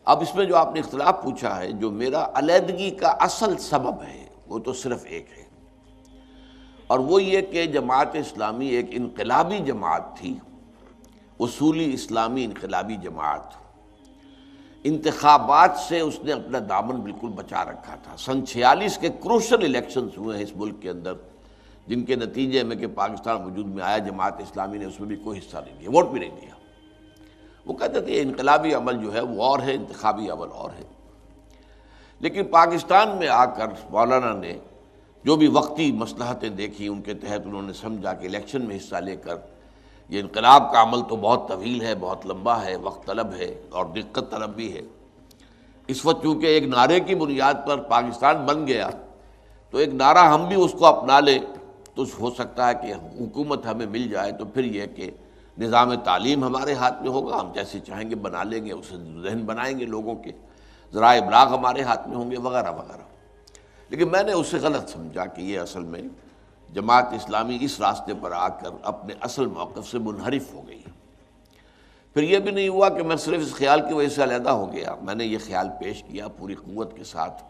اب اس میں جو آپ نے اختلاف پوچھا ہے، جو میرا علیحدگی کا اصل سبب ہے وہ تو صرف ایک ہے، اور وہ یہ کہ جماعت اسلامی ایک انقلابی جماعت تھی، اصولی اسلامی انقلابی جماعت۔ انتخابات سے اس نے اپنا دامن بالکل بچا رکھا تھا۔ سن 46 کے کروشل الیکشنز ہوئے ہیں اس ملک کے اندر، جن کے نتیجے میں کہ پاکستان وجود میں آیا، جماعت اسلامی نے اس میں بھی کوئی حصہ نہیں لیا، ووٹ بھی نہیں دیا۔ وہ کہتے تھے انقلابی عمل جو ہے وہ اور ہے، انتخابی عمل اور ہے۔ لیکن پاکستان میں آ کر مولانا نے جو بھی وقتی مصلحتیں دیکھی، ان کے تحت انہوں نے سمجھا کہ الیکشن میں حصہ لے کر یہ انقلاب کا عمل تو بہت طویل ہے، بہت لمبا ہے، وقت طلب ہے اور دقت طلب بھی ہے۔ اس وقت چونکہ ایک نعرے کی بنیاد پر پاکستان بن گیا، تو ایک نعرہ ہم بھی اس کو اپنا لیں تو ہو سکتا ہے کہ حکومت ہمیں مل جائے، تو پھر یہ کہ نظام تعلیم ہمارے ہاتھ میں ہوگا، ہم جیسے چاہیں گے بنا لیں گے، اسے ذہن بنائیں گے لوگوں کے، ذرائع ابلاغ ہمارے ہاتھ میں ہوں گے، وغیرہ وغیرہ۔ لیکن میں نے اسے غلط سمجھا کہ یہ اصل میں جماعت اسلامی اس راستے پر آ کر اپنے اصل موقف سے منحرف ہو گئی۔ پھر یہ بھی نہیں ہوا کہ میں صرف اس خیال کی وجہ سے علیحدہ ہو گیا، میں نے یہ خیال پیش کیا پوری قوت کے ساتھ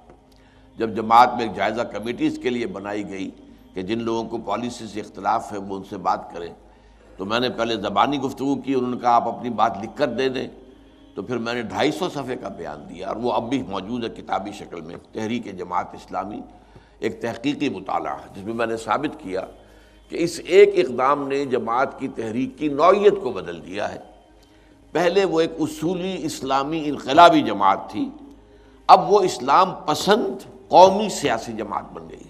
جب جماعت میں ایک جائزہ کمیٹی اس کے لیے بنائی گئی کہ جن لوگوں کو پالیسی سے اختلاف ہے وہ ان سے بات کریں، تو میں نے پہلے زبانی گفتگو کی، انہوں نے کہا آپ اپنی بات لکھ کر دے دیں، تو پھر میں نے 250 صفحے کا بیان دیا، اور وہ اب بھی موجود ہے کتابی شکل میں، تحریک جماعت اسلامی ایک تحقیقی مطالعہ، جس میں نے ثابت کیا کہ اس ایک اقدام نے جماعت کی تحریک کی نوعیت کو بدل دیا ہے۔ پہلے وہ ایک اصولی اسلامی انقلابی جماعت تھی، اب وہ اسلام پسند قومی سیاسی جماعت بن گئی۔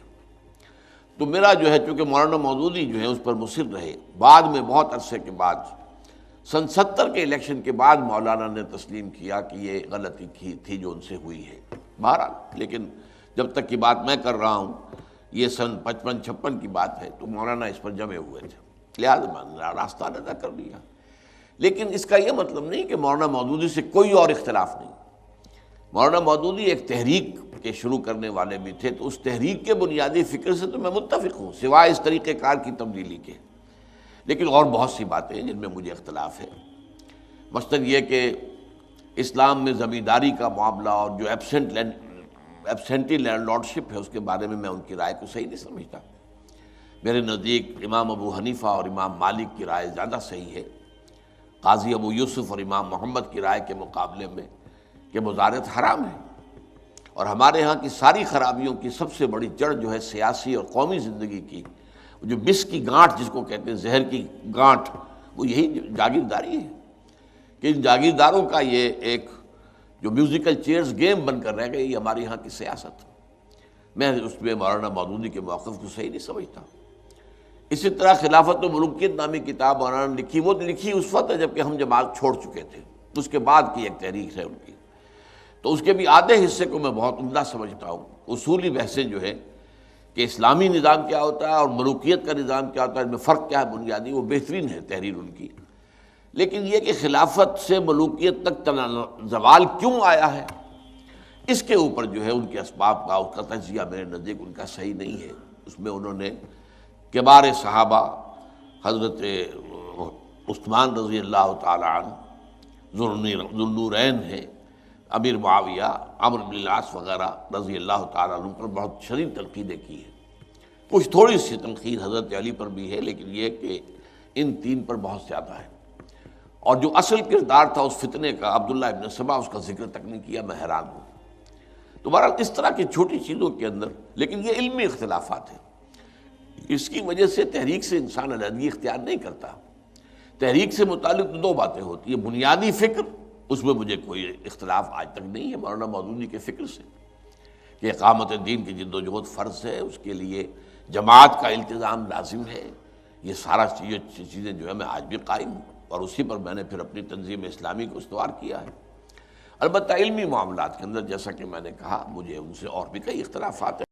تو میرا جو ہے، چونکہ مولانا مودودی جو ہے اس پر مصر رہے، بعد میں بہت عرصے کے بعد سن 70 کے الیکشن کے بعد مولانا نے تسلیم کیا کہ یہ غلطی تھی جو ان سے ہوئی ہے۔ بہرحال لیکن جب تک کی بات میں کر رہا ہوں، یہ سن 55-56 کی بات ہے، تو مولانا اس پر جمے ہوئے تھے، لہٰذا میں نے راستہ ادا کر لیا۔ لیکن اس کا یہ مطلب نہیں کہ مولانا مودودی سے کوئی اور اختلاف نہیں۔ مولانا مودودی ایک تحریک کے شروع کرنے والے بھی تھے، تو اس تحریک کے بنیادی فکر سے تو میں متفق ہوں، سوائے اس طریقہ کار کی تبدیلی کے۔ لیکن اور بہت سی باتیں ہیں جن میں مجھے اختلاف ہے، مثلاً یہ کہ اسلام میں زمینداری کا معاملہ اور جو ایبسینٹی لینڈ لارڈشپ ہے، اس کے بارے میں ان کی رائے کو صحیح نہیں سمجھتا۔ میرے نزدیک امام ابو حنیفہ اور امام مالک کی رائے زیادہ صحیح ہے، قاضی ابو یوسف اور امام محمد کی رائے کے مقابلے میں، کہ مزارعت حرام ہے، اور ہمارے ہاں کی ساری خرابیوں کی سب سے بڑی جڑ جو ہے سیاسی اور قومی زندگی کی، جو بس کی گانٹھ جس کو کہتے ہیں، زہر کی گانٹھ، وہ یہی جاگیرداری ہے کہ ان جاگیرداروں کا یہ ایک جو میوزیکل چیئرز گیم بن کر رہ گئی، یہ ہمارے ہاں کی سیاست۔ میں اس میں مولانا مودودی کے موقف کو صحیح نہیں سمجھتا۔ اسی طرح خلافت و ملوکیت نامی کتاب مولانا نے لکھی، وہ لکھی اس وقت جب کہ ہم جماعت چھوڑ چکے تھے، اس کے بعد کی ایک تحریک ہے ان کی، تو اس کے بھی آدھے حصے کو میں بہت عمدہ سمجھتا ہوں۔ اصولی بحثیں جو ہے کہ اسلامی نظام کیا ہوتا ہے اور ملوکیت کا نظام کیا ہوتا ہے، ان میں فرق کیا ہے بنیادی، وہ بہترین ہے تحریر ان کی۔ لیکن یہ کہ خلافت سے ملوکیت تک زوال کیوں آیا ہے، اس کے اوپر جو ہے ان کے اسباب کا، اس کا تجزیہ میرے نزدیک ان کا صحیح نہیں ہے۔ اس میں انہوں نے کبار صحابہ حضرت عثمان رضی اللہ تعالی عنہ، ذوالنورین ہیں، امیر معاویہ، عمرو بن العاص وغیرہ رضی اللہ تعالیٰ عنہ پر بہت شدید تنقیدیں کی ہیں۔ کچھ تھوڑی سی تنقید حضرت علی پر بھی ہے، لیکن یہ کہ ان تین پر بہت زیادہ ہے۔ اور جو اصل کردار تھا اس فتنے کا، عبداللہ ابن سبا، اس کا ذکر تک نہیں کیا، میں حیران ہوں۔ تو بہرحال اس طرح کی چھوٹی چیزوں کے اندر، لیکن یہ علمی اختلافات ہیں، اس کی وجہ سے تحریک سے انسان علیحدگی اختیار نہیں کرتا۔ تحریک سے متعلق دو باتیں ہوتی ہیں، بنیادی فکر، اس میں مجھے کوئی اختلاف آج تک نہیں ہے مولانا مودودی کے فکر سے، کہ اقامت دین کی جد و جہد فرض ہے، اس کے لیے جماعت کا التزام لازم ہے، یہ سارا چیزیں جو ہے میں آج بھی قائم ہوں، اور اسی پر میں نے پھر اپنی تنظیم اسلامی کو استوار کیا ہے۔ البتہ علمی معاملات کے اندر جیسا کہ میں نے کہا، مجھے ان سے اور بھی کئی اختلافات ہیں۔